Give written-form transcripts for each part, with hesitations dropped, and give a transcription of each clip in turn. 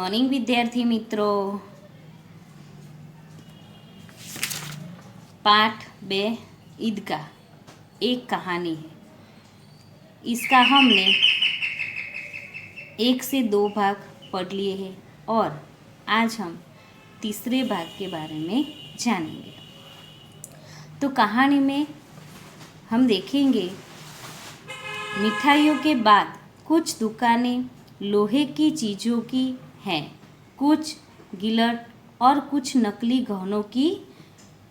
Morning विद्यार्थी मित्रों। पाठ 2 ईदगाह एक कहानी है। इसका हमने 1 से 2 भाग पढ़ लिए हैं और आज हम तीसरे भाग के बारे में जानेंगे। तो कहानी में हम देखेंगे मिठाइयों के बाद कुछ दुकानें लोहे की चीज़ों की हैं, कुछ गिलट और कुछ नकली गहनों की।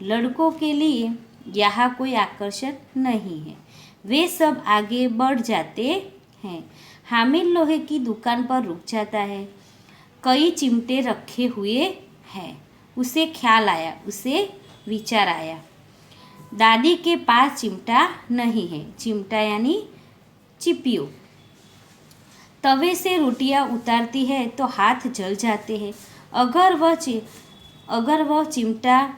लड़कों के लिए यहाँ कोई आकर्षण नहीं है, वे सब आगे बढ़ जाते हैं। हामिद लोहे की दुकान पर रुक जाता है। कई चिमटे रखे हुए हैं। उसे ख्याल आया, उसे विचार आया, दादी के पास चिमटा नहीं है। चिमटा यानी चिपियो। तवे से रोटियां उतारती है तो हाथ जल जाते हैं। अगर वह चिमटा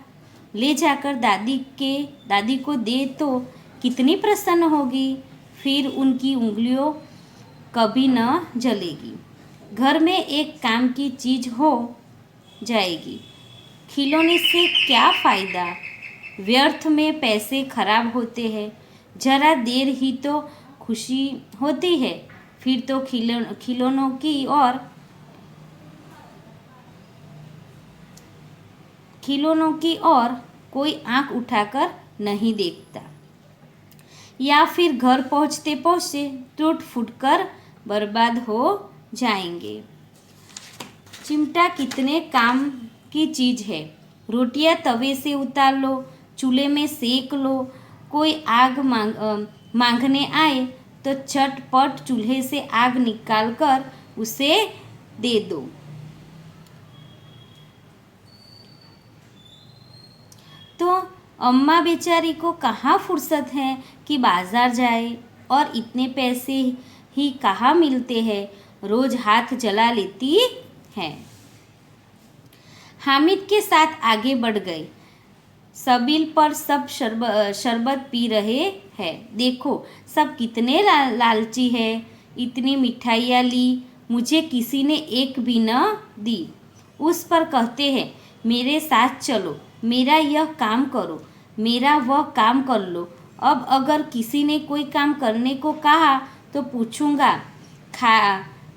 ले जाकर दादी को दे तो कितनी प्रसन्न होगी। फिर उनकी उंगलियों कभी न जलेगी। घर में एक काम की चीज़ हो जाएगी। खिलौने से क्या फ़ायदा, व्यर्थ में पैसे खराब होते हैं। जरा देर ही तो खुशी होती है, फिर तो खिलौनों की ओर कोई आंख उठाकर नहीं देखता, या फिर घर पहुँचते पहुँचते टूट फूट कर बर्बाद हो जाएंगे। चिमटा कितने काम की चीज़ है। रोटियां तवे से उतार लो, चूल्हे में सेक लो। कोई आग मांगने आए तो झटपट चूल्हे से आग निकालकर उसे दे दो। तो अम्मा बेचारी को कहाँ फुर्सत है कि बाजार जाए, और इतने पैसे ही कहाँ मिलते हैं। रोज हाथ जला लेती है। हामिद के साथ आगे बढ़ गए। सबील पर सब शरबत पी रहे हैं। देखो सब कितने लालची है। इतनी मिठाइयाँ ली, मुझे किसी ने एक भी न दी। उस पर कहते हैं मेरे साथ चलो, मेरा यह काम करो, मेरा वह काम कर लो। अब अगर किसी ने कोई काम करने को कहा तो पूछूंगा,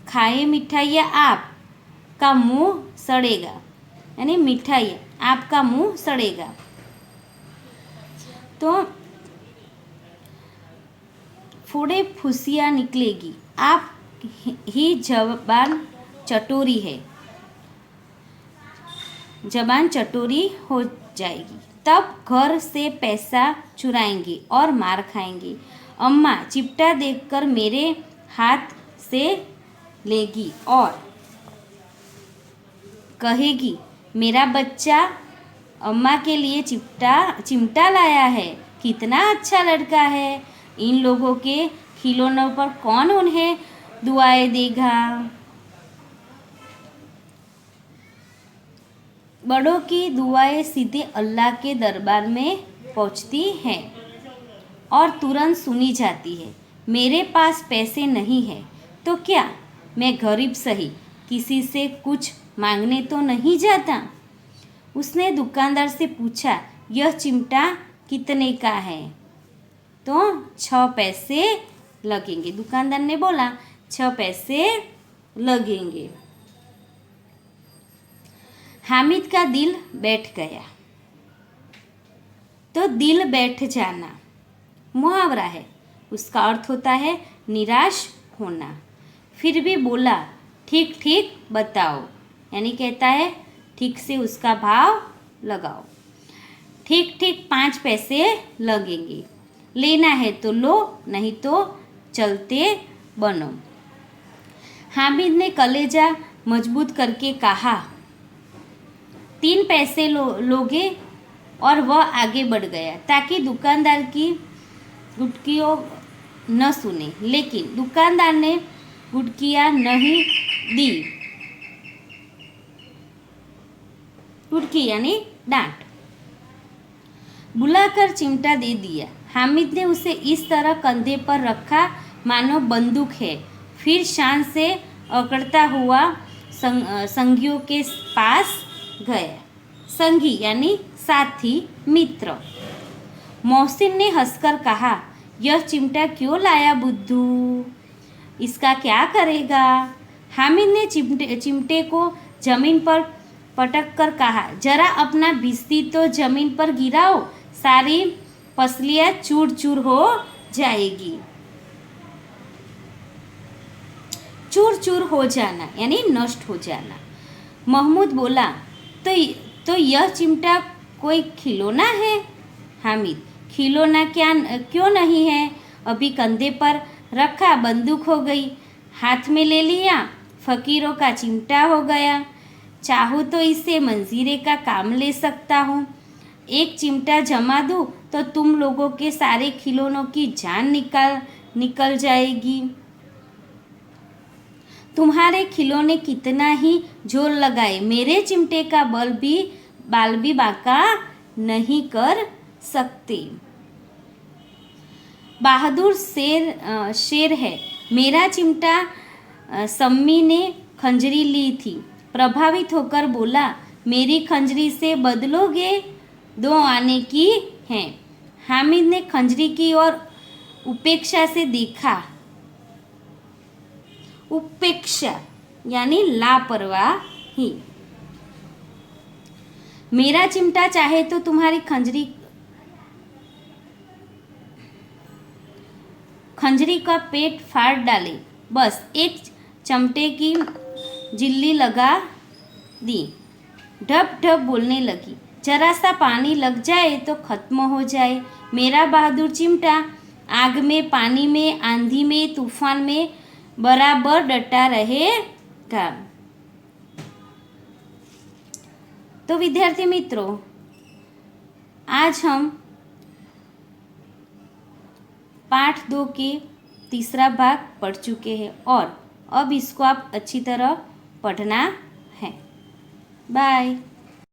खाए मिठाइयाँ आपका मुंह सड़ेगा। यानी मिठाइयाँ आपका मुंह सड़ेगा। तो फोड़े फुसियाँ निकलेगी, आप ही जबान चटोरी है, जबान चटोरी हो जाएगी। तब घर से पैसा चुराएंगे और मार खाएंगे। अम्मा चिपटा देखकर मेरे हाथ से लेगी और कहेगी, मेरा बच्चा अम्मा के लिए चिमटा लाया है, कितना अच्छा लड़का है। इन लोगों के खिलौनों पर कौन उन्हें दुआएं देगा। बड़ों की दुआएं सीधे अल्लाह के दरबार में पहुंचती हैं और तुरंत सुनी जाती है। मेरे पास पैसे नहीं है तो क्या, मैं गरीब सही, किसी से कुछ मांगने तो नहीं जाता। उसने दुकानदार से पूछा, यह चिमटा कितने का है। तो 6 पैसे लगेंगे। दुकानदार ने बोला 6 पैसे लगेंगे। हामिद का दिल बैठ गया। तो दिल बैठ जाना मुहावरा है, उसका अर्थ होता है निराश होना। फिर भी बोला, ठीक ठीक बताओ, यानी कहता है ठीक से उसका भाव लगाओ। ठीक ठीक 5 पैसे लगेंगे, लेना है तो लो, नहीं तो चलते बनो। हामिद ने कलेजा मजबूत करके कहा, 3 पैसे लोगे, और वह आगे बढ़ गया ताकि दुकानदार की गुटकियों न सुने। लेकिन दुकानदार ने गुटकियाँ नहीं दी। गुटकी यानी डांट। बुलाकर चिमटा दे दिया। हामिद ने उसे इस तरह कंधे पर रखा मानो बंदूक है। फिर शान से अकड़ता हुआ संगियों के पास गया। संगी यानी साथी, मित्र। मोहसिन ने हंसकर कहा, यह चिमटा क्यों लाया बुद्धू? इसका क्या करेगा? हामिद ने चिमटे को जमीन पर पटक कर कहा, जरा अपना बिस्ती तो जमीन पर गिराओ, सारी पसलियाँ चूर चूर हो जाएगी। चूर चूर हो जाना यानी नष्ट हो जाना। महमूद बोला, तो यह चिमटा कोई खिलौना है? हामिद, खिलौना क्या क्यों नहीं है? अभी कंधे पर रखा, बंदूक हो गई, हाथ में ले लिया, फकीरों का चिमटा हो गया। चाहूँ तो इसे मंजीरे का काम ले सकता हूँ। एक चिमटा जमा दूँ तो तुम लोगों के सारे खिलौनों की जान निकल जाएगी। तुम्हारे खिलौने कितना ही जोर लगाए, मेरे चिमटे का बाल भी बांका नहीं कर सकते। बहादुर शेर है। मेरा चिमटा सम्मी ने खंजरी ली थी, प्रभावित होकर बोला, मेरी खंजरी से बदलोगे? 2 आने की है। हामिद ने खंजरी की ओर उपेक्षा से देखा। उपेक्षा यानी लापरवाही। मेरा चिमटा चाहे तो तुम्हारी खंजरी का पेट फाड़ डाले, बस एक चमटे की जिल्ली लगा दी। ढप ढप बोलने लगी, जरा सा पानी लग जाए तो खत्म हो जाए। मेरा बहादुर चिमटा आग में, पानी में, आंधी में, तूफान में बराबर डटा रहेगा। तो विद्यार्थी मित्रों, आज हम पाठ 2 के तीसरा भाग पढ़ चुके हैं और अब इसको आप अच्छी तरह पढ़ना है। बाय।